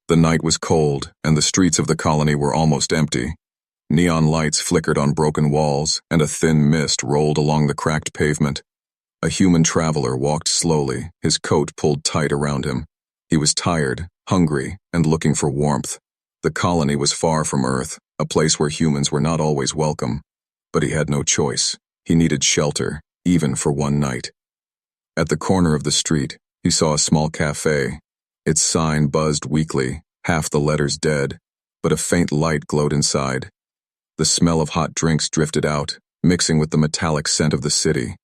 The night was cold, and the streets of the colony were almost empty. Neon lights flickered on broken walls, and a thin mist rolled along the cracked pavement. A human traveler walked slowly, his coat pulled tight around him. He was tired, hungry, and looking for warmth. The colony was far from Earth, a place where humans were not always welcome. But he had no choice. He needed shelter, even for one night. At the corner of the street, he saw a small café. Its sign buzzed weakly, half the letters dead, but a faint light glowed inside. The smell of hot drinks drifted out, mixing with the metallic scent of the city.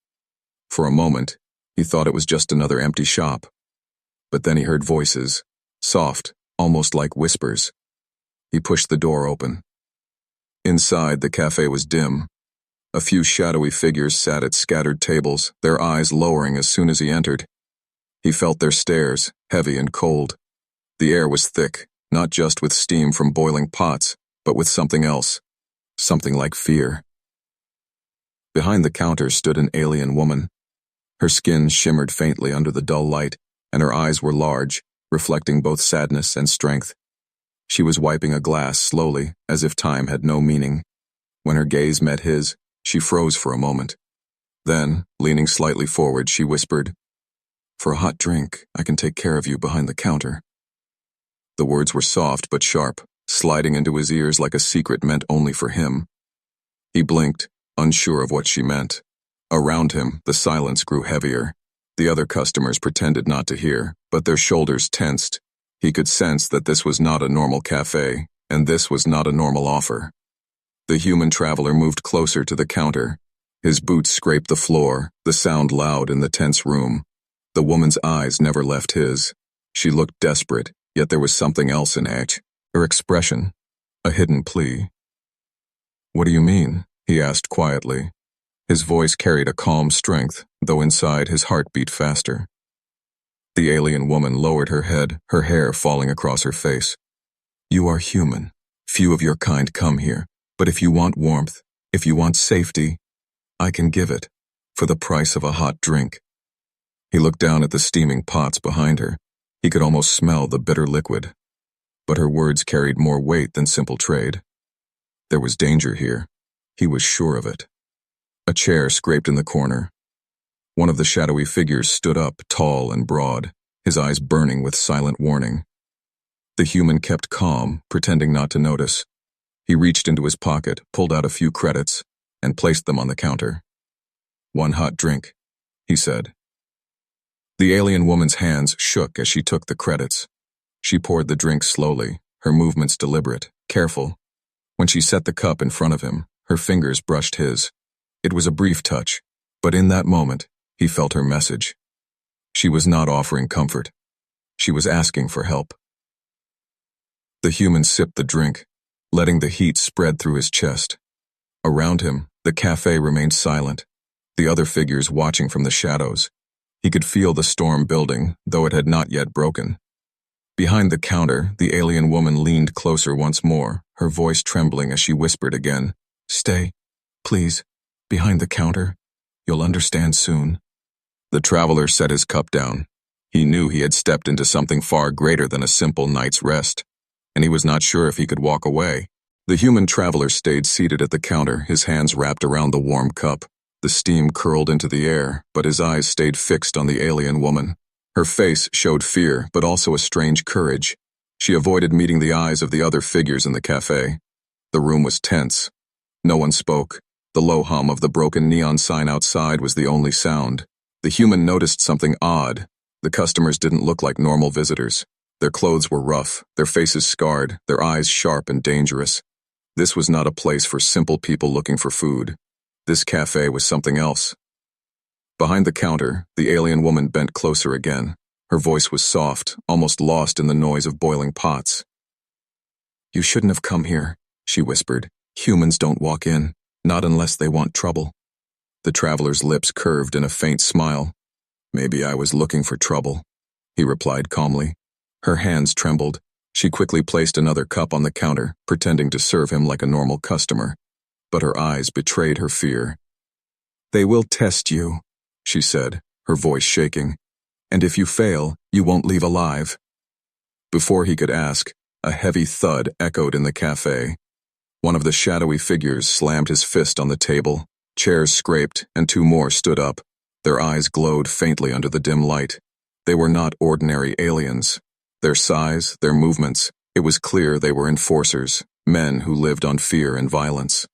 For a moment, he thought it was just another empty shop. But then he heard voices, soft, almost like whispers. He pushed the door open. Inside, the café was dim. A few shadowy figures sat at scattered tables, their eyes lowering as soon as he entered. He felt their stares, heavy and cold. The air was thick, not just with steam from boiling pots, but with something else. Something like fear. Behind the counter stood an alien woman. Her skin shimmered faintly under the dull light, and her eyes were large, reflecting both sadness and strength. She was wiping a glass slowly, as if time had no meaning. When her gaze met his, she froze for a moment. Then, leaning slightly forward, she whispered, "For a hot drink, I can take care of you behind the counter." The words were soft but sharp, sliding into his ears like a secret meant only for him. He blinked, unsure of what she meant. Around him, the silence grew heavier. The other customers pretended not to hear, but their shoulders tensed. He could sense that this was not a normal cafe, and this was not a normal offer. The human traveler moved closer to the counter. His boots scraped the floor, the sound loud in the tense room. The woman's eyes never left his. She looked desperate, yet there was something else in her expression, a hidden plea. "What do you mean?" he asked quietly. His voice carried a calm strength, though inside his heart beat faster. The alien woman lowered her head, her hair falling across her face. "You are human. Few of your kind come here, but if you want warmth, if you want safety, I can give it, for the price of a hot drink." He looked down at the steaming pots behind her. He could almost smell the bitter liquid. But her words carried more weight than simple trade. There was danger here. He was sure of it. A chair scraped in the corner. One of the shadowy figures stood up, tall and broad, his eyes burning with silent warning. The human kept calm, pretending not to notice. He reached into his pocket, pulled out a few credits, and placed them on the counter. "One hot drink," he said. The alien woman's hands shook as she took the credits. She poured the drink slowly, her movements deliberate, careful. When she set the cup in front of him, her fingers brushed his. It was a brief touch, but in that moment, he felt her message. She was not offering comfort. She was asking for help. The human sipped the drink, letting the heat spread through his chest. Around him, the cafe remained silent, the other figures watching from the shadows. He could feel the storm building, though it had not yet broken. Behind the counter, the alien woman leaned closer once more, her voice trembling as she whispered again, "Stay, please, behind the counter. You'll understand soon." The traveler set his cup down. He knew he had stepped into something far greater than a simple night's rest, and he was not sure if he could walk away. The human traveler stayed seated at the counter, his hands wrapped around the warm cup. The steam curled into the air, but his eyes stayed fixed on the alien woman. Her face showed fear, but also a strange courage. She avoided meeting the eyes of the other figures in the cafe. The room was tense. No one spoke. The low hum of the broken neon sign outside was the only sound. The human noticed something odd. The customers didn't look like normal visitors. Their clothes were rough, their faces scarred, their eyes sharp and dangerous. This was not a place for simple people looking for food. This cafe was something else. Behind the counter, the alien woman bent closer again. Her voice was soft, almost lost in the noise of boiling pots. "You shouldn't have come here," she whispered. "Humans don't walk in, not unless they want trouble." The traveler's lips curved in a faint smile. "Maybe I was looking for trouble," he replied calmly. Her hands trembled. She quickly placed another cup on the counter, pretending to serve him like a normal customer. But her eyes betrayed her fear. "They will test you," she said, her voice shaking. "And if you fail, you won't leave alive." Before he could ask, a heavy thud echoed in the café. One of the shadowy figures slammed his fist on the table, chairs scraped, and two more stood up. Their eyes glowed faintly under the dim light. They were not ordinary aliens. Their size, their movements, it was clear they were enforcers, men who lived on fear and violence.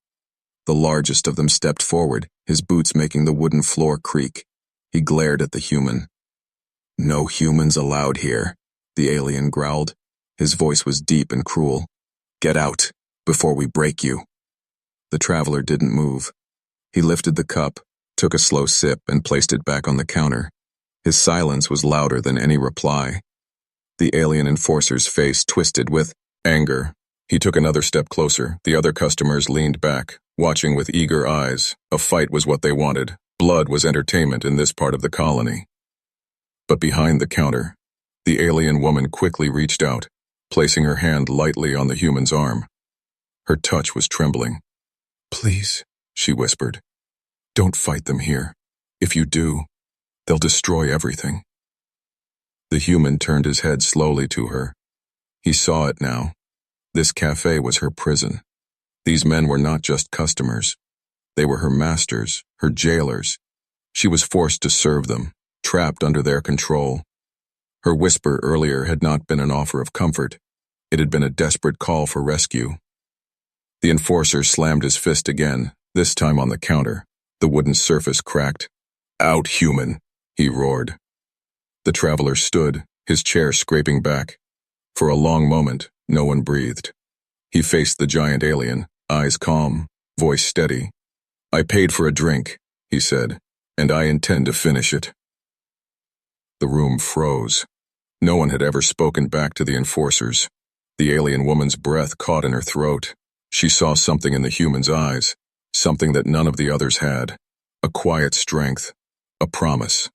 The largest of them stepped forward, his boots making the wooden floor creak. He glared at the human. "No humans allowed here," the alien growled. His voice was deep and cruel. "Get out, before we break you." The traveler didn't move. He lifted the cup, took a slow sip, and placed it back on the counter. His silence was louder than any reply. The alien enforcer's face twisted with anger. He took another step closer. The other customers leaned back, watching with eager eyes. A fight was what they wanted. Blood was entertainment in this part of the colony. But behind the counter, the alien woman quickly reached out, placing her hand lightly on the human's arm. Her touch was trembling. "Please," she whispered, "don't fight them here. If you do, they'll destroy everything." The human turned his head slowly to her. He saw it now. This cafe was her prison. These men were not just customers. They were her masters, her jailers. She was forced to serve them, trapped under their control. Her whisper earlier had not been an offer of comfort. It had been a desperate call for rescue. The enforcer slammed his fist again, this time on the counter. The wooden surface cracked. "Out, human," he roared. The traveler stood, his chair scraping back. For a long moment, no one breathed. He faced the giant alien, eyes calm, voice steady. "I paid for a drink," he said, "and I intend to finish it." The room froze. No one had ever spoken back to the enforcers. The alien woman's breath caught in her throat. She saw something in the human's eyes, something that none of the others had. A quiet strength, a promise.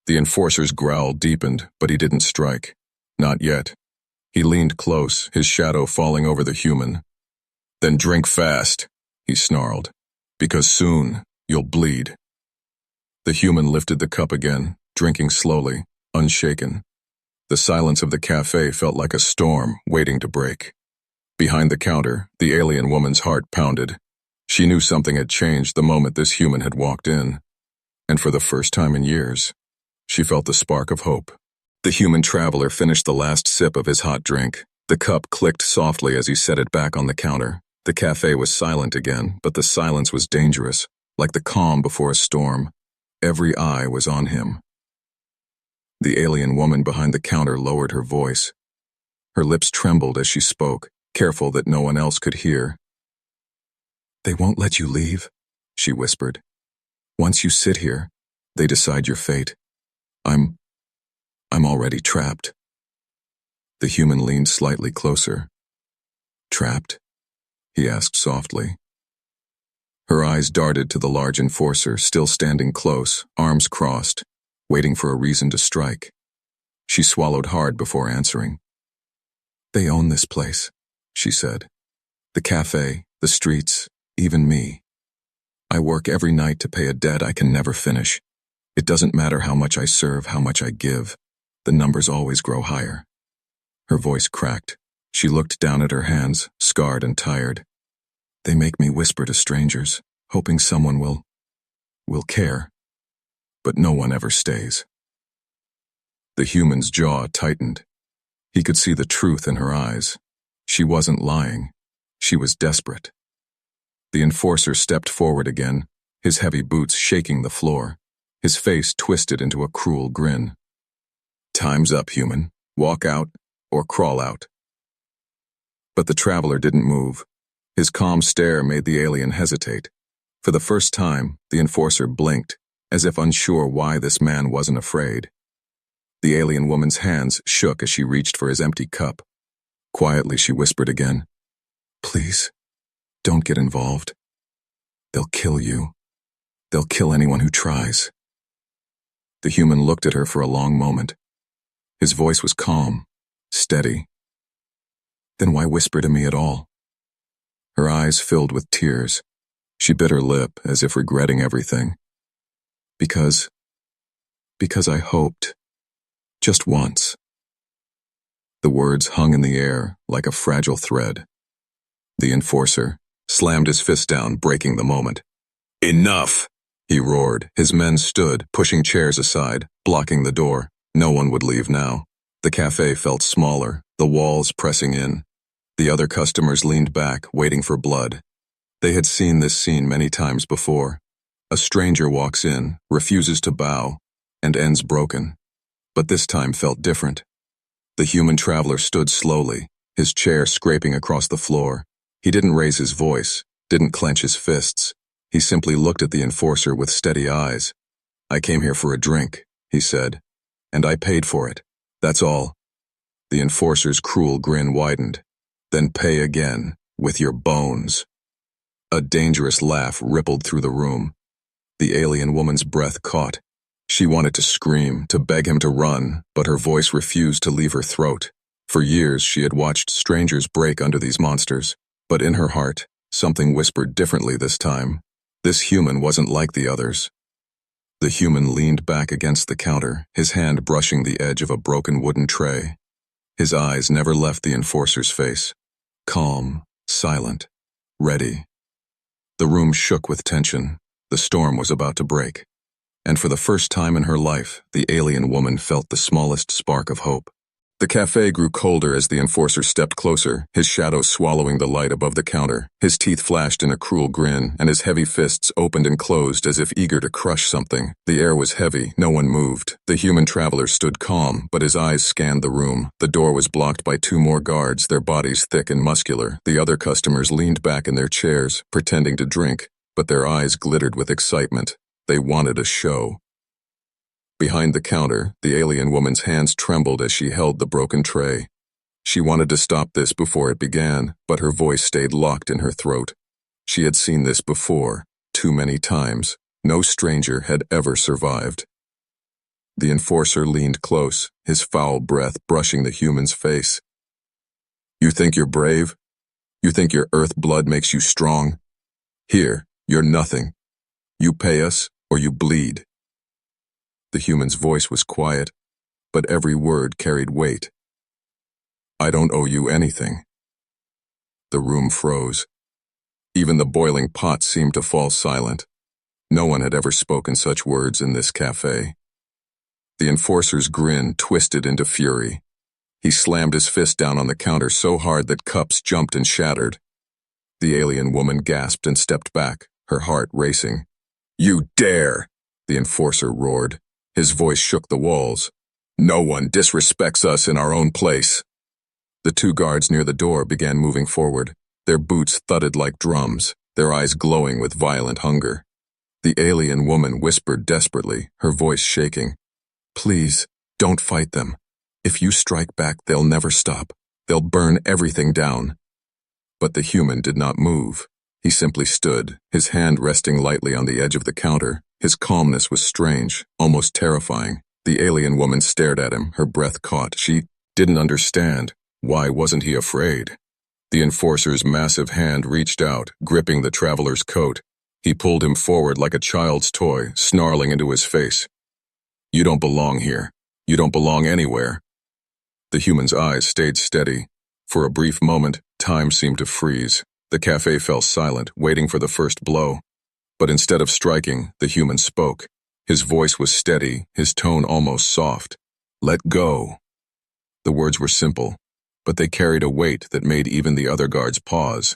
The enforcer's growl deepened, but he didn't strike. Not yet. He leaned close, his shadow falling over the human. "Then drink fast," he snarled, "because soon you'll bleed." The human lifted the cup again, drinking slowly, unshaken. The silence of the cafe felt like a storm waiting to break. Behind the counter, the alien woman's heart pounded. She knew something had changed the moment this human had walked in. And for the first time in years, she felt the spark of hope. The human traveler finished the last sip of his hot drink. The cup clicked softly as he set it back on the counter. The cafe was silent again, but the silence was dangerous, like the calm before a storm. Every eye was on him. The alien woman behind the counter lowered her voice. Her lips trembled as she spoke, careful that no one else could hear. "They won't let you leave," she whispered. "Once you sit here, they decide your fate. I'm already trapped." The human leaned slightly closer. "Trapped?" he asked softly. Her eyes darted to the large enforcer, still standing close, arms crossed, waiting for a reason to strike. She swallowed hard before answering. "They own this place," she said. "The cafe, the streets, even me. I work every night to pay a debt I can never finish. It doesn't matter how much I serve, how much I give. The numbers always grow higher." Her voice cracked. She looked down at her hands, scarred and tired. "They make me whisper to strangers, hoping someone will care. But no one ever stays." The human's jaw tightened. He could see the truth in her eyes. She wasn't lying. She was desperate. The enforcer stepped forward again, his heavy boots shaking the floor, his face twisted into a cruel grin. "Time's up, human. Walk out or crawl out." But the traveler didn't move. His calm stare made the alien hesitate. For the first time, the enforcer blinked, as if unsure why this man wasn't afraid. The alien woman's hands shook as she reached for his empty cup. Quietly, she whispered again, "Please, don't get involved. They'll kill you. They'll kill anyone who tries." The human looked at her for a long moment. His voice was calm, steady. "Then why whisper to me at all?" Her eyes filled with tears. She bit her lip as if regretting everything. Because I hoped. Just once." The words hung in the air like a fragile thread. The enforcer slammed his fist down, breaking the moment. "Enough!" he roared. His men stood, pushing chairs aside, blocking the door. No one would leave now. The cafe felt smaller, the walls pressing in. The other customers leaned back, waiting for blood. They had seen this scene many times before. A stranger walks in, refuses to bow, and ends broken. But this time felt different. The human traveler stood slowly, his chair scraping across the floor. He didn't raise his voice, didn't clench his fists. He simply looked at the enforcer with steady eyes. "I came here for a drink," he said, "and I paid for it. That's all." The enforcer's cruel grin widened. "Then pay again, with your bones." A dangerous laugh rippled through the room. The alien woman's breath caught. She wanted to scream, to beg him to run, but her voice refused to leave her throat. For years she had watched strangers break under these monsters, but in her heart, something whispered differently this time. This human wasn't like the others. The human leaned back against the counter, his hand brushing the edge of a broken wooden tray. His eyes never left the enforcer's face. Calm, silent, ready. The room shook with tension. The storm was about to break. And for the first time in her life, the alien woman felt the smallest spark of hope. The cafe grew colder as the enforcer stepped closer, his shadow swallowing the light above the counter. His teeth flashed in a cruel grin, and his heavy fists opened and closed as if eager to crush something. The air was heavy, no one moved. The human traveler stood calm, but his eyes scanned the room. The door was blocked by two more guards, their bodies thick and muscular. The other customers leaned back in their chairs, pretending to drink, but their eyes glittered with excitement. They wanted a show. Behind the counter, the alien woman's hands trembled as she held the broken tray. She wanted to stop this before it began, but her voice stayed locked in her throat. She had seen this before, too many times. No stranger had ever survived. The enforcer leaned close, his foul breath brushing the human's face. "You think you're brave? You think your earth blood makes you strong? Here, you're nothing. You pay us, or you bleed." The human's voice was quiet, but every word carried weight. "I don't owe you anything." The room froze. Even the boiling pot seemed to fall silent. No one had ever spoken such words in this cafe. The enforcer's grin twisted into fury. He slammed his fist down on the counter so hard that cups jumped and shattered. The alien woman gasped and stepped back, her heart racing. "You dare!" the enforcer roared. His voice shook the walls. "No one disrespects us in our own place." The two guards near the door began moving forward. Their boots thudded like drums, their eyes glowing with violent hunger. The alien woman whispered desperately, her voice shaking. "Please, don't fight them. If you strike back, they'll never stop. They'll burn everything down." But the human did not move. He simply stood, his hand resting lightly on the edge of the counter. His calmness was strange, almost terrifying. The alien woman stared at him, her breath caught. She didn't understand. Why wasn't he afraid? The enforcer's massive hand reached out, gripping the traveler's coat. He pulled him forward like a child's toy, snarling into his face. "You don't belong here. You don't belong anywhere." The human's eyes stayed steady. For a brief moment, time seemed to freeze. The cafe fell silent, waiting for the first blow. But instead of striking, the human spoke. His voice was steady, his tone almost soft. "Let go." The words were simple, but they carried a weight that made even the other guards pause.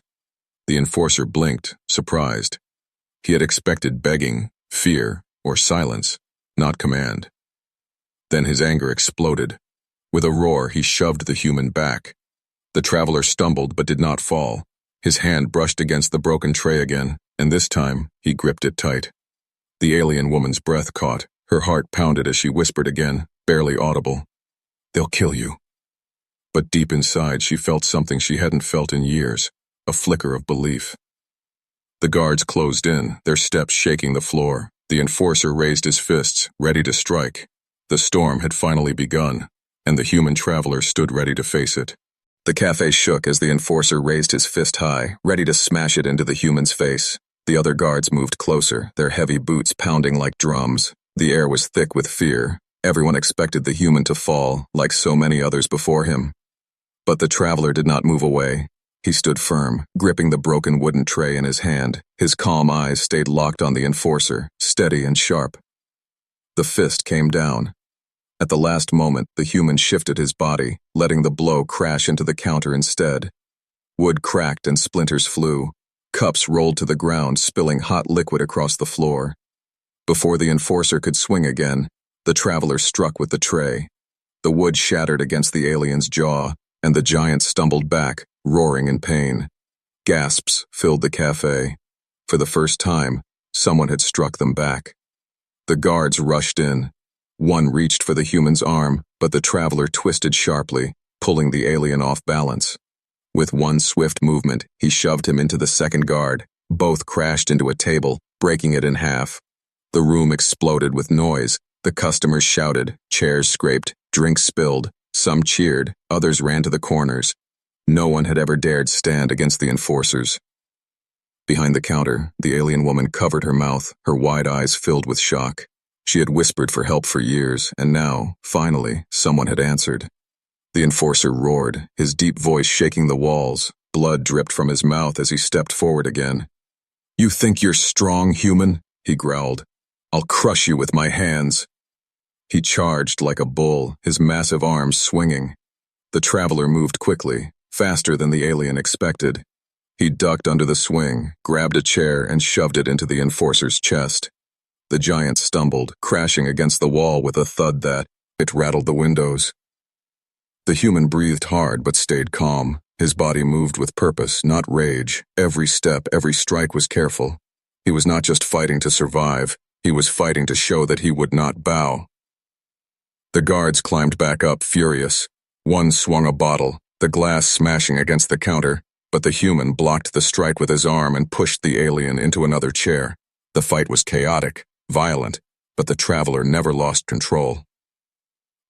The enforcer blinked, surprised. He had expected begging, fear, or silence, not command. Then his anger exploded. With a roar, he shoved the human back. The traveler stumbled but did not fall. His hand brushed against the broken tray again, and this time, he gripped it tight. The alien woman's breath caught. Her heart pounded as she whispered again, barely audible. "They'll kill you." But deep inside, she felt something she hadn't felt in years, a flicker of belief. The guards closed in, their steps shaking the floor. The enforcer raised his fists, ready to strike. The storm had finally begun, and the human traveler stood ready to face it. The cafe shook as the enforcer raised his fist high, ready to smash it into the human's face. The other guards moved closer, their heavy boots pounding like drums. The air was thick with fear. Everyone expected the human to fall, like so many others before him. But the traveler did not move away. He stood firm, gripping the broken wooden tray in his hand. His calm eyes stayed locked on the enforcer, steady and sharp. The fist came down. At the last moment, the human shifted his body, letting the blow crash into the counter instead. Wood cracked and splinters flew. Cups rolled to the ground, spilling hot liquid across the floor. Before the enforcer could swing again, the traveler struck with the tray. The wood shattered against the alien's jaw, and the giant stumbled back, roaring in pain. Gasps filled the café. For the first time, someone had struck them back. The guards rushed in. One reached for the human's arm, but the traveler twisted sharply, pulling the alien off balance. With one swift movement, he shoved him into the second guard. Both crashed into a table, breaking it in half. The room exploded with noise. The customers shouted, chairs scraped, drinks spilled. Some cheered, others ran to the corners. No one had ever dared stand against the enforcers. Behind the counter, the alien woman covered her mouth, her wide eyes filled with shock. She had whispered for help for years, and now, finally, someone had answered. The enforcer roared, his deep voice shaking the walls. Blood dripped from his mouth as he stepped forward again. "You think you're strong, human?" he growled. "I'll crush you with my hands." He charged like a bull, his massive arms swinging. The traveler moved quickly, faster than the alien expected. He ducked under the swing, grabbed a chair, and shoved it into the enforcer's chest. The giant stumbled, crashing against the wall with a thud that it rattled the windows. The human breathed hard but stayed calm. His body moved with purpose, not rage. Every step, every strike was careful. He was not just fighting to survive, he was fighting to show that he would not bow. The guards climbed back up, furious. One swung a bottle, the glass smashing against the counter, but the human blocked the strike with his arm and pushed the alien into another chair. The fight was chaotic, violent, but the traveler never lost control.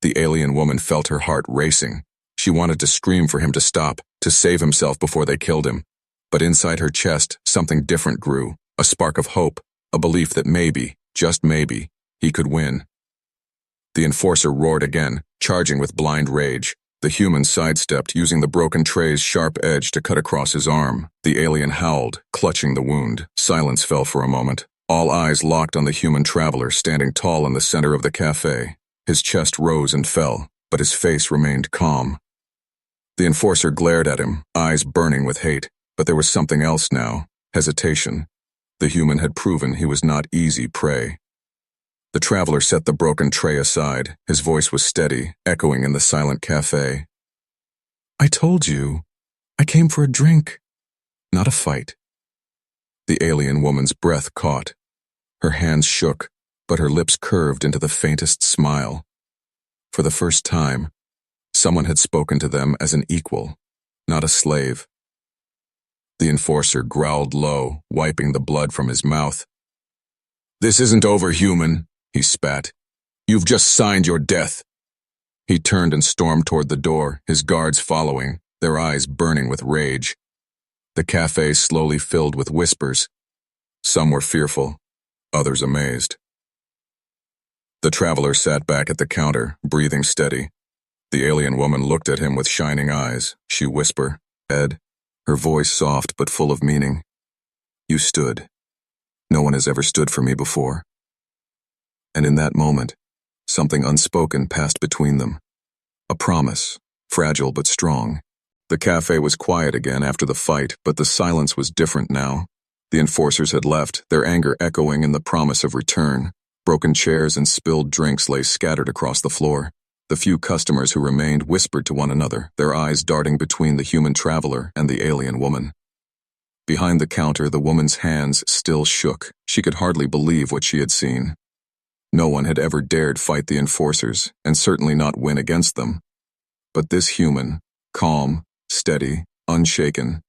The alien woman felt her heart racing. She wanted to scream for him to stop, to save himself before they killed him. But inside her chest, something different grew, a spark of hope, a belief that maybe, just maybe, he could win. The enforcer roared again, charging with blind rage. The human sidestepped, using the broken tray's sharp edge to cut across his arm. The alien howled, clutching the wound. Silence fell for a moment. All eyes locked on the human traveler standing tall in the center of the café. His chest rose and fell, but his face remained calm. The enforcer glared at him, eyes burning with hate, but there was something else now, hesitation. The human had proven he was not easy prey. The traveler set the broken tray aside. His voice was steady, echoing in the silent café. "I told you. I came for a drink, not a fight." The alien woman's breath caught. Her hands shook, but her lips curved into the faintest smile. For the first time, someone had spoken to them as an equal, not a slave. The enforcer growled low, wiping the blood from his mouth. "This isn't over, human," he spat. "You've just signed your death." He turned and stormed toward the door, his guards following, their eyes burning with rage. The café slowly filled with whispers. Some were fearful, others amazed. The traveler sat back at the counter, breathing steady. The alien woman looked at him with shining eyes. She whispered, "Ed," her voice soft but full of meaning. "You stood. No one has ever stood for me before." And in that moment, something unspoken passed between them. A promise, fragile but strong. The café was quiet again after the fight, but the silence was different now. The enforcers had left, their anger echoing in the promise of return. Broken chairs and spilled drinks lay scattered across the floor. The few customers who remained whispered to one another, their eyes darting between the human traveler and the alien woman. Behind the counter, the woman's hands still shook. She could hardly believe what she had seen. No one had ever dared fight the enforcers, and certainly not win against them. But this human, calm, steady, unshaken,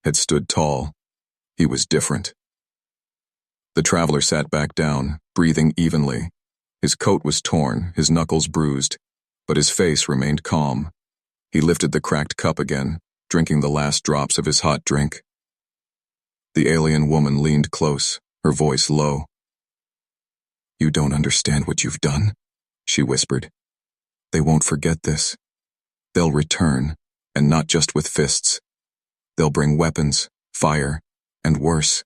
had stood tall. He was different. The traveler sat back down, breathing evenly. His coat was torn, his knuckles bruised, but his face remained calm. He lifted the cracked cup again, drinking the last drops of his hot drink. The alien woman leaned close, her voice low. "You don't understand what you've done," she whispered. "They won't forget this. They'll return, and not just with fists. They'll bring weapons, fire, and worse.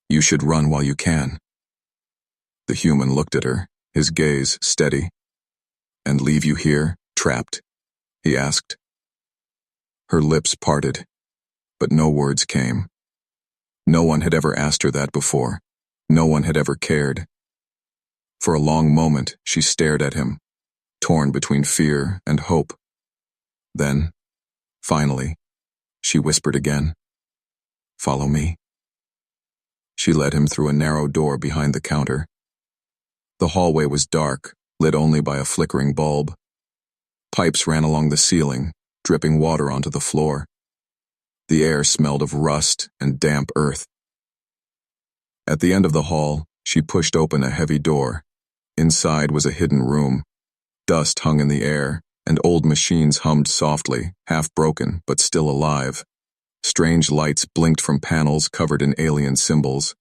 You should run while you can. The human looked at her, his gaze steady. And leave you here, trapped? He asked. Her lips parted, but no words came. No one had ever asked her that before. No one had ever cared. For a long moment, she stared at him, torn between fear and hope. Then, finally, she whispered again, "Follow me." She led him through a narrow door behind the counter. The hallway was dark, lit only by a flickering bulb. Pipes ran along the ceiling, dripping water onto the floor. The air smelled of rust and damp earth. At the end of the hall, she pushed open a heavy door. Inside was a hidden room. Dust hung in the air, and old machines hummed softly, half broken but still alive. Strange lights blinked from panels covered in alien symbols.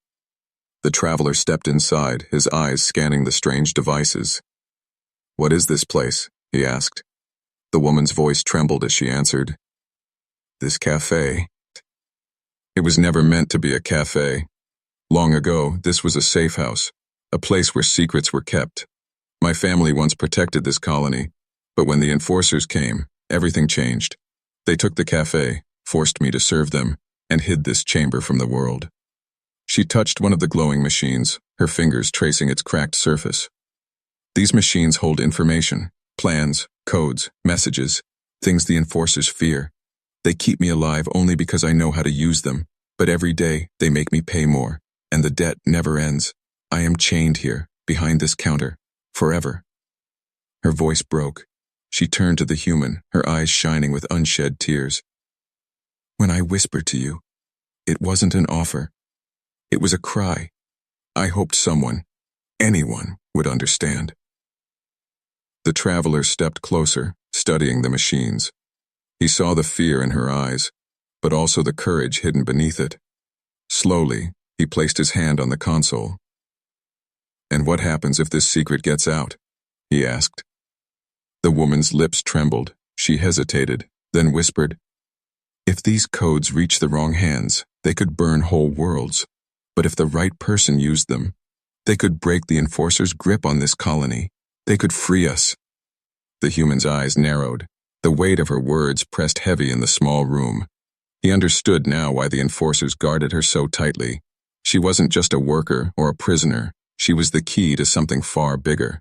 The traveler stepped inside, his eyes scanning the strange devices. "What is this place?" he asked. The woman's voice trembled as she answered, "This café." It was never meant to be a café. Long ago, this was a safe house, a place where secrets were kept. My family once protected this colony, but when the enforcers came, everything changed. They took the café, forced me to serve them, and hid this chamber from the world. She touched one of the glowing machines, her fingers tracing its cracked surface. These machines hold information, plans, codes, messages, things the enforcers fear. They keep me alive only because I know how to use them, but every day they make me pay more, and the debt never ends. I am chained here, behind this counter, forever. Her voice broke. She turned to the human, her eyes shining with unshed tears. When I whispered to you, it wasn't an offer. It was a cry. I hoped someone, anyone, would understand. The traveler stepped closer, studying the machines. He saw the fear in her eyes, but also the courage hidden beneath it. Slowly, he placed his hand on the console. "And what happens if this secret gets out?" he asked. The woman's lips trembled. She hesitated, then whispered, "If these codes reach the wrong hands, they could burn whole worlds. But if the right person used them, they could break the enforcer's grip on this colony. They could free us." The human's eyes narrowed. The weight of her words pressed heavy in the small room. He understood now why the enforcers guarded her so tightly. She wasn't just a worker or a prisoner. She was the key to something far bigger.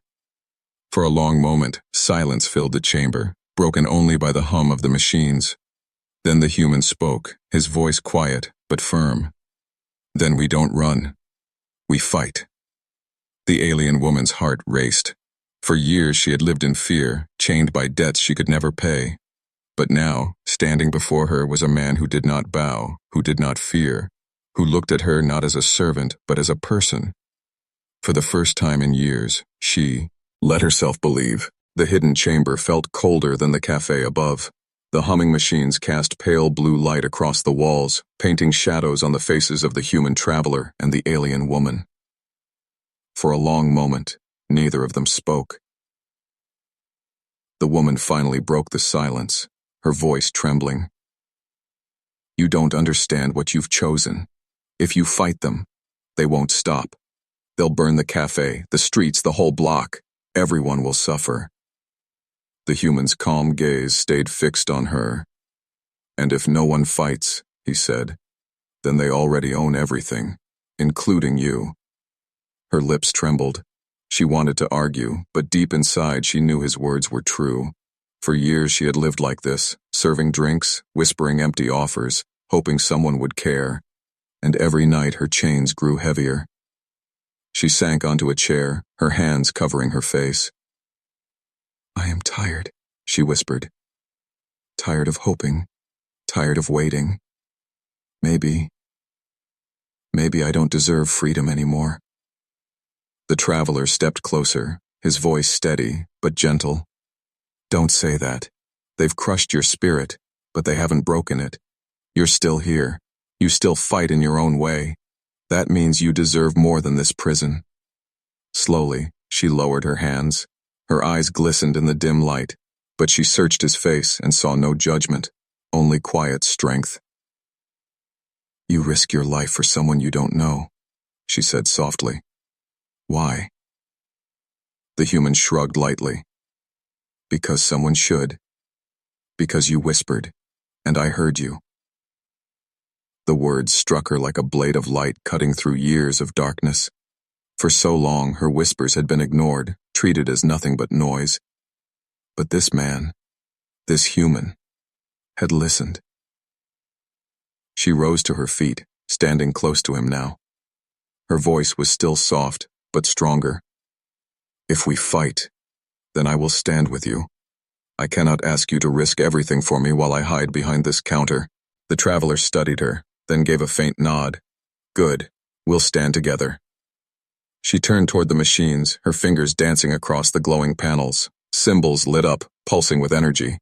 For a long moment, silence filled the chamber, broken only by the hum of the machines. Then the human spoke, his voice quiet but firm. "Then we don't run. We fight." The alien woman's heart raced. For years she had lived in fear, chained by debts she could never pay. But now, standing before her was a man who did not bow, who did not fear, who looked at her not as a servant but as a person. For the first time in years, she let herself believe. The hidden chamber felt colder than the café above. The humming machines cast pale blue light across the walls, painting shadows on the faces of the human traveler and the alien woman. For a long moment, neither of them spoke. The woman finally broke the silence, her voice trembling. "You don't understand what you've chosen. If you fight them, they won't stop. They'll burn the café, the streets, the whole block. Everyone will suffer." The human's calm gaze stayed fixed on her. "And if no one fights," he said, "then they already own everything, including you." Her lips trembled. She wanted to argue, but deep inside she knew his words were true. For years she had lived like this, serving drinks, whispering empty offers, hoping someone would care. And every night her chains grew heavier. She sank onto a chair, her hands covering her face. "I am tired," she whispered. "Tired of hoping, tired of waiting. Maybe I don't deserve freedom anymore." The traveler stepped closer, his voice steady but gentle. "Don't say that. They've crushed your spirit, but they haven't broken it. You're still here. You still fight in your own way. That means you deserve more than this prison." Slowly, she lowered her hands. Her eyes glistened in the dim light, But she searched his face and saw no judgment, only quiet strength. "You risk your life for someone you don't know," she said softly. "Why?" The human shrugged lightly. "Because someone should. Because you whispered, and I heard you." The words struck her like a blade of light cutting through years of darkness. For so long, her whispers had been ignored, treated as nothing but noise. But this man, this human, had listened. She rose to her feet, standing close to him now. Her voice was still soft, but stronger. "If we fight, then I will stand with you. I cannot ask you to risk everything for me while I hide behind this counter." The traveler studied her, then gave a faint nod. "Good, we'll stand together." She turned toward the machines, her fingers dancing across the glowing panels. Symbols lit up, pulsing with energy.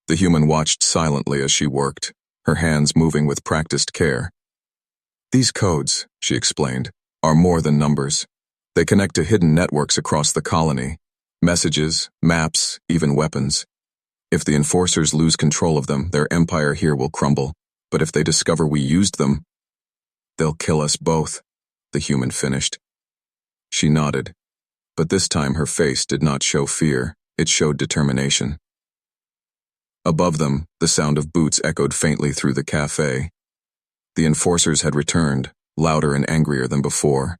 The human watched silently as she worked, her hands moving with practiced care. "These codes," she explained, "are more than numbers. They connect to hidden networks across the colony. Messages, maps, even weapons. If the enforcers lose control of them, their empire here will crumble. But if they discover we used them, they'll kill us both," the human finished. She nodded, but this time her face did not show fear, it showed determination. Above them, the sound of boots echoed faintly through the café. The enforcers had returned, louder and angrier than before.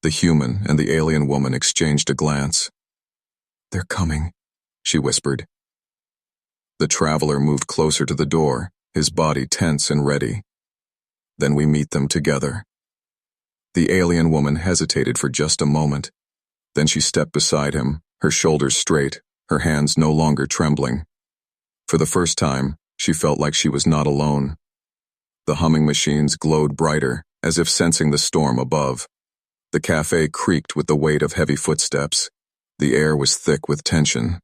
The human and the alien woman exchanged a glance. "They're coming," she whispered. The traveler moved closer to the door, his body tense and ready. "Then we meet them together." The alien woman hesitated for just a moment. Then she stepped beside him, her shoulders straight, her hands no longer trembling. For the first time, she felt like she was not alone. The humming machines glowed brighter, as if sensing the storm above. The café creaked with the weight of heavy footsteps. The air was thick with tension.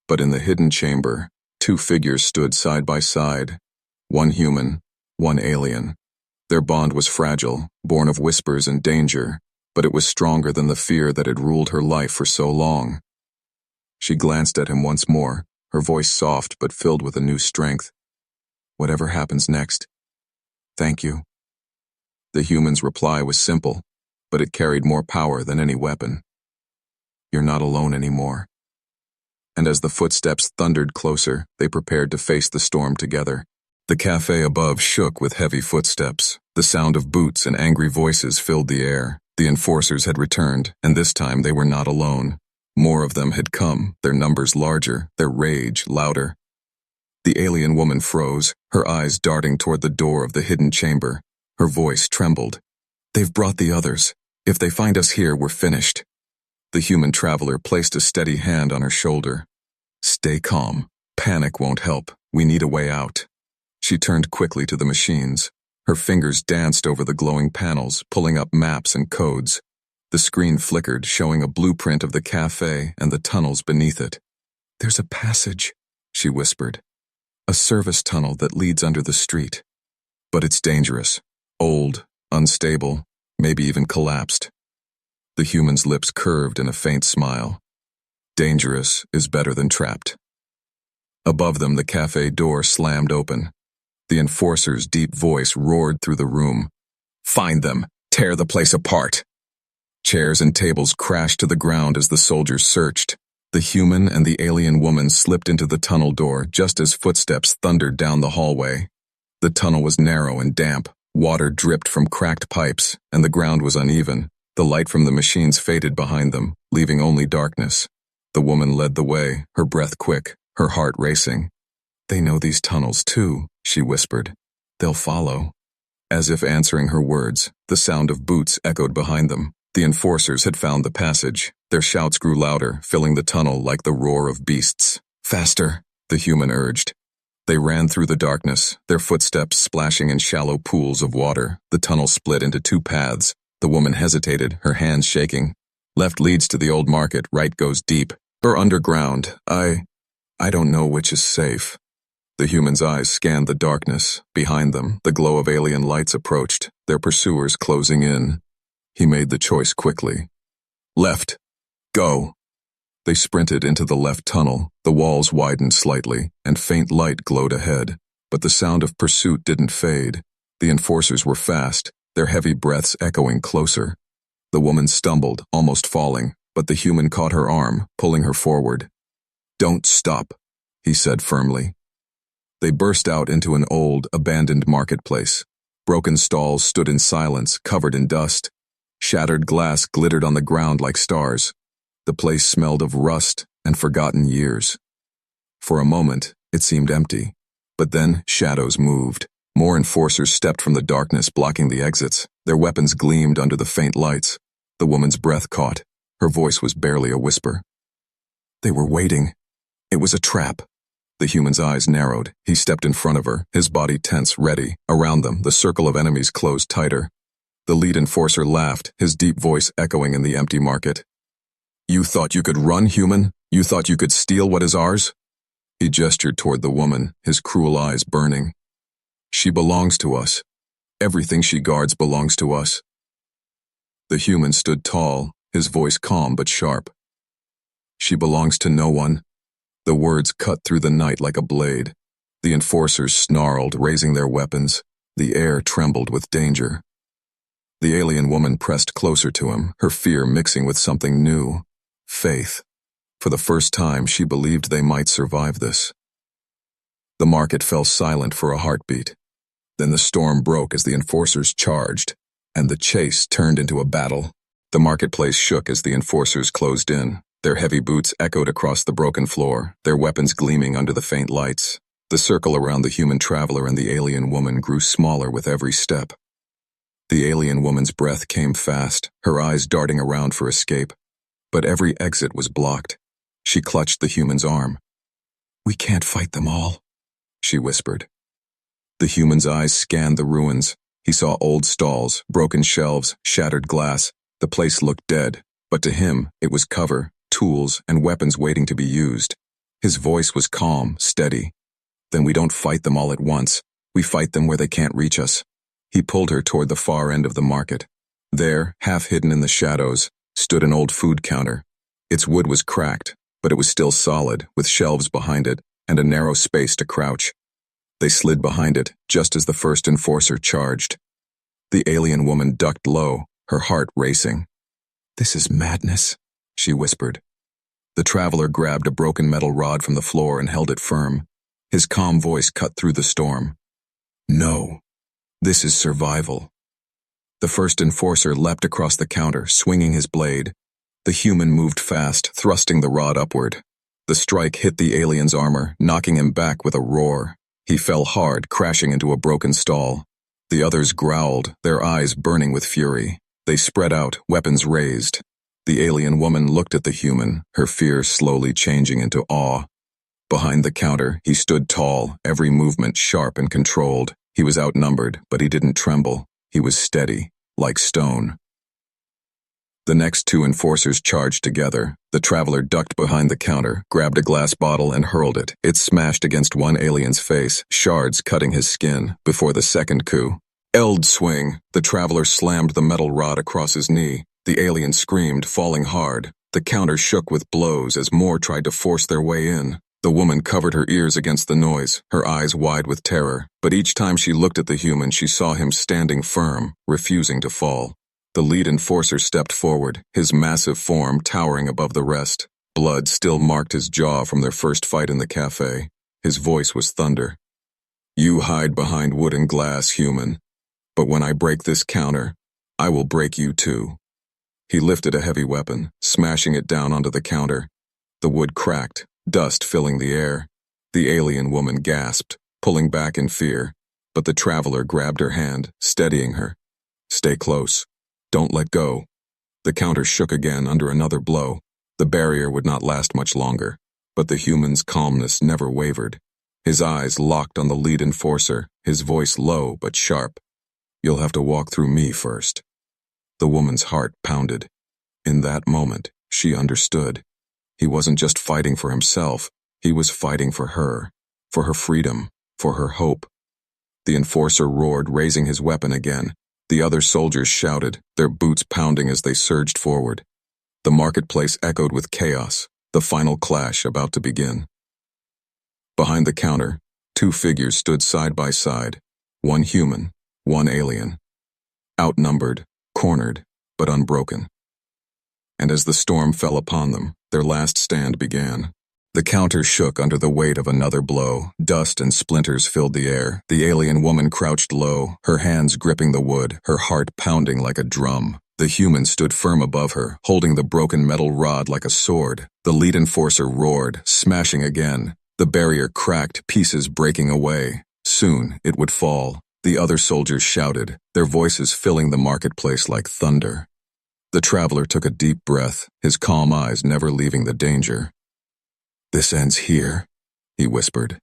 But in the hidden chamber, two figures stood side by side. One human, one alien. Their bond was fragile, born of whispers and danger, but it was stronger than the fear that had ruled her life for so long. She glanced at him once more, her voice soft but filled with a new strength. "Whatever happens next, thank you." The human's reply was simple, but it carried more power than any weapon. "You're not alone anymore." And as the footsteps thundered closer, they prepared to face the storm together. The café above shook with heavy footsteps. The sound of boots and angry voices filled the air. The enforcers had returned, and this time they were not alone. More of them had come, their numbers larger, their rage louder. The alien woman froze, her eyes darting toward the door of the hidden chamber. Her voice trembled. "They've brought the others. If they find us here, we're finished." The human traveler placed a steady hand on her shoulder. "Stay calm. Panic won't help. We need a way out." She turned quickly to the machines. Her fingers danced over the glowing panels, pulling up maps and codes. The screen flickered, showing a blueprint of the café and the tunnels beneath it. "There's a passage," she whispered. "A service tunnel that leads under the street. But it's dangerous. Old, unstable, maybe even collapsed." The human's lips curved in a faint smile. "Dangerous is better than trapped." Above them, the café door slammed open. The enforcer's deep voice roared through the room. "Find them! Tear the place apart!" Chairs and tables crashed to the ground as the soldiers searched. The human and the alien woman slipped into the tunnel door just as footsteps thundered down the hallway. The tunnel was narrow and damp. Water dripped from cracked pipes, and the ground was uneven. The light from the machines faded behind them, leaving only darkness. The woman led the way, her breath quick, her heart racing. "They know these tunnels too," she whispered. "They'll follow." As if answering her words, the sound of boots echoed behind them. The enforcers had found the passage. Their shouts grew louder, filling the tunnel like the roar of beasts. "Faster," the human urged. They ran through the darkness, their footsteps splashing in shallow pools of water. The tunnel split into two paths. The woman hesitated, her hands shaking. "Left leads to the old market, right goes deep. Or underground. I don't know which is safe." The human's eyes scanned the darkness. Behind them, the glow of alien lights approached, their pursuers closing in. He made the choice quickly. "Left. Go." They sprinted into the left tunnel, the walls widened slightly, and faint light glowed ahead. But the sound of pursuit didn't fade. The enforcers were fast, their heavy breaths echoing closer. The woman stumbled, almost falling, but the human caught her arm, pulling her forward. "Don't stop," he said firmly. They burst out into an old, abandoned marketplace. Broken stalls stood in silence, covered in dust. Shattered glass glittered on the ground like stars. The place smelled of rust and forgotten years. For a moment, it seemed empty. But then shadows moved. More enforcers stepped from the darkness, blocking the exits. Their weapons gleamed under the faint lights. The woman's breath caught. Her voice was barely a whisper. They were waiting. It was a trap. The human's eyes narrowed. He stepped in front of her, his body tense, ready. Around them, the circle of enemies closed tighter. The lead enforcer laughed, his deep voice echoing in the empty market. "You thought you could run, human? You thought you could steal what is ours?" He gestured toward the woman, his cruel eyes burning. "She belongs to us. Everything she guards belongs to us." The human stood tall, his voice calm but sharp. "She belongs to no one." The words cut through the night like a blade. The enforcers snarled, raising their weapons. The air trembled with danger. The alien woman pressed closer to him, her fear mixing with something new. Faith. For the first time, she believed they might survive this. The market fell silent for a heartbeat. Then the storm broke as the enforcers charged, and the chase turned into a battle. The marketplace shook as the enforcers closed in. Their heavy boots echoed across the broken floor, their weapons gleaming under the faint lights. The circle around the human traveler and the alien woman grew smaller with every step. The alien woman's breath came fast, her eyes darting around for escape. But every exit was blocked. She clutched the human's arm. "We can't fight them all," she whispered. The human's eyes scanned the ruins. He saw old stalls, broken shelves, shattered glass. The place looked dead, but to him it was cover, tools, and weapons waiting to be used. His voice was calm, steady. "Then we don't fight them all at once. We fight them where they can't reach us." He pulled her toward the far end of the market. There, half hidden in the shadows, stood an old food counter. Its wood was cracked, but it was still solid, with shelves behind it and a narrow space to crouch. They slid behind it, just as the first enforcer charged. The alien woman ducked low, her heart racing. "This is madness," she whispered. The traveler grabbed a broken metal rod from the floor and held it firm. His calm voice cut through the storm. "No, this is survival." The first enforcer leapt across the counter, swinging his blade. The human moved fast, thrusting the rod upward. The strike hit the alien's armor, knocking him back with a roar. He fell hard, crashing into a broken stall. The others growled, their eyes burning with fury. They spread out, weapons raised. The alien woman looked at the human, her fear slowly changing into awe. Behind the counter, he stood tall, every movement sharp and controlled. He was outnumbered, but he didn't tremble. He was steady, like stone. The next two enforcers charged together. The traveler ducked behind the counter, grabbed a glass bottle and hurled it. It smashed against one alien's face, shards cutting his skin, before the second coup. Eld swing! The traveler slammed the metal rod across his knee. The alien screamed, falling hard. The counter shook with blows as more tried to force their way in. The woman covered her ears against the noise, her eyes wide with terror. But each time she looked at the human, she saw him standing firm, refusing to fall. The lead enforcer stepped forward, his massive form towering above the rest. Blood still marked his jaw from their first fight in the café. His voice was thunder. "You hide behind wood and glass, human. But when I break this counter, I will break you too." He lifted a heavy weapon, smashing it down onto the counter. The wood cracked, dust filling the air. The alien woman gasped, pulling back in fear, but the traveler grabbed her hand, steadying her. "Stay close. Don't let go." The counter shook again under another blow. The barrier would not last much longer, but the human's calmness never wavered. His eyes locked on the lead enforcer, his voice low but sharp. "You'll have to walk through me first." The woman's heart pounded. In that moment, she understood. He wasn't just fighting for himself, he was fighting for her freedom, for her hope. The enforcer roared, raising his weapon again. The other soldiers shouted, their boots pounding as they surged forward. The marketplace echoed with chaos. the final clash about to begin. Behind the counter, two figures stood side by side, one human, one alien. Outnumbered, cornered, but unbroken. And as the storm fell upon them, their last stand began. The counter shook under the weight of another blow. Dust and splinters filled the air. The alien woman crouched low, her hands gripping the wood, her heart pounding like a drum. The human stood firm above her, holding the broken metal rod like a sword. The lead enforcer roared, smashing again. The barrier cracked, pieces breaking away. Soon it would fall. The other soldiers shouted, their voices filling the marketplace like thunder. The traveler took a deep breath, his calm eyes never leaving the danger. "This ends here," he whispered.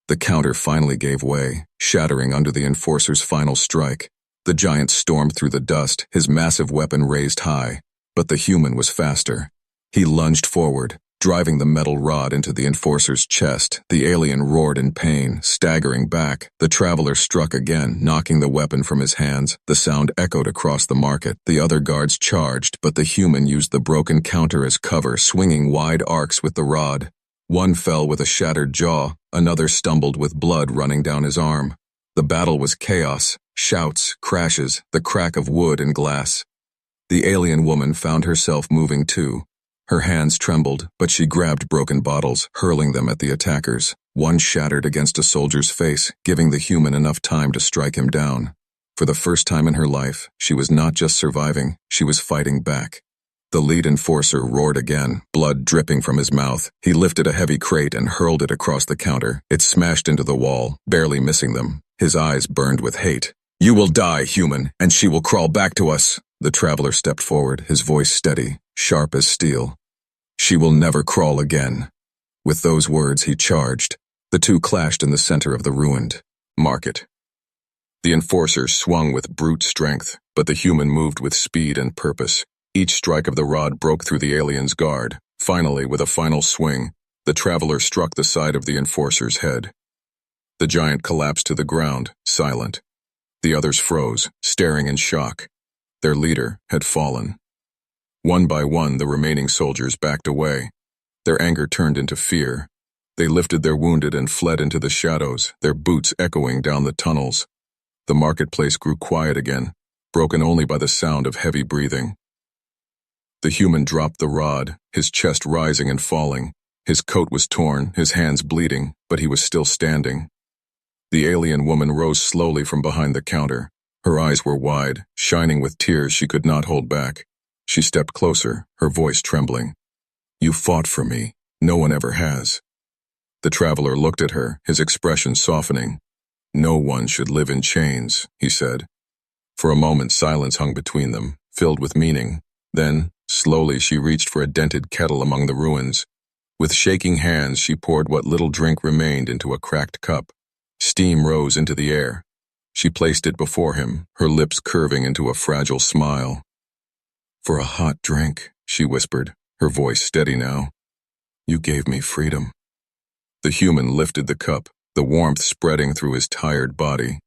The counter finally gave way, shattering under the enforcer's final strike. The giant stormed through the dust, his massive weapon raised high. But the human was faster. He lunged forward, driving the metal rod into the enforcer's chest. The alien roared in pain, staggering back. The traveler struck again, knocking the weapon from his hands. The sound echoed across the market. The other guards charged, but the human used the broken counter as cover, swinging wide arcs with the rod. One fell with a shattered jaw, another stumbled with blood running down his arm. The battle was chaos, shouts, crashes, the crack of wood and glass. The alien woman found herself moving too. Her hands trembled, but she grabbed broken bottles, hurling them at the attackers. One shattered against a soldier's face, giving the human enough time to strike him down. For the first time in her life, she was not just surviving, she was fighting back. The lead enforcer roared again, blood dripping from his mouth. He lifted a heavy crate and hurled it across the counter. It smashed into the wall, barely missing them. His eyes burned with hate. "You will die, human, and she will crawl back to us." The traveler stepped forward, his voice steady, sharp as steel. "She will never crawl again." With those words, he charged. The two clashed in the center of the ruined market. The enforcer swung with brute strength, but the human moved with speed and purpose. Each strike of the rod broke through the alien's guard. Finally, with a final swing, the traveler struck the side of the enforcer's head. The giant collapsed to the ground, silent. The others froze, staring in shock. Their leader had fallen. One by one, the remaining soldiers backed away. Their anger turned into fear. They lifted their wounded and fled into the shadows, their boots echoing down the tunnels. The marketplace grew quiet again, broken only by the sound of heavy breathing. The human dropped the rod, his chest rising and falling. His coat was torn, his hands bleeding, but he was still standing. The alien woman rose slowly from behind the counter. Her eyes were wide, shining with tears she could not hold back. She stepped closer, her voice trembling. "You fought for me. No one ever has." The traveler looked at her, his expression softening. "No one should live in chains," he said. For a moment, silence hung between them, filled with meaning. Then, slowly, she reached for a dented kettle among the ruins. With shaking hands, she poured what little drink remained into a cracked cup. Steam rose into the air. She placed it before him, her lips curving into a fragile smile. "For a hot drink," she whispered, her voice steady now. "You gave me freedom." The human lifted the cup, the warmth spreading through his tired body.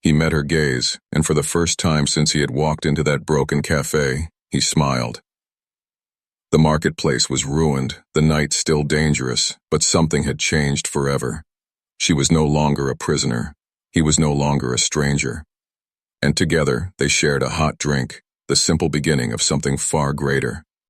He met her gaze, and for the first time since he had walked into that broken café, he smiled. The marketplace was ruined, the night still dangerous, but something had changed forever. She was no longer a prisoner. He was no longer a stranger. And together, they shared a hot drink, the simple beginning of something far greater.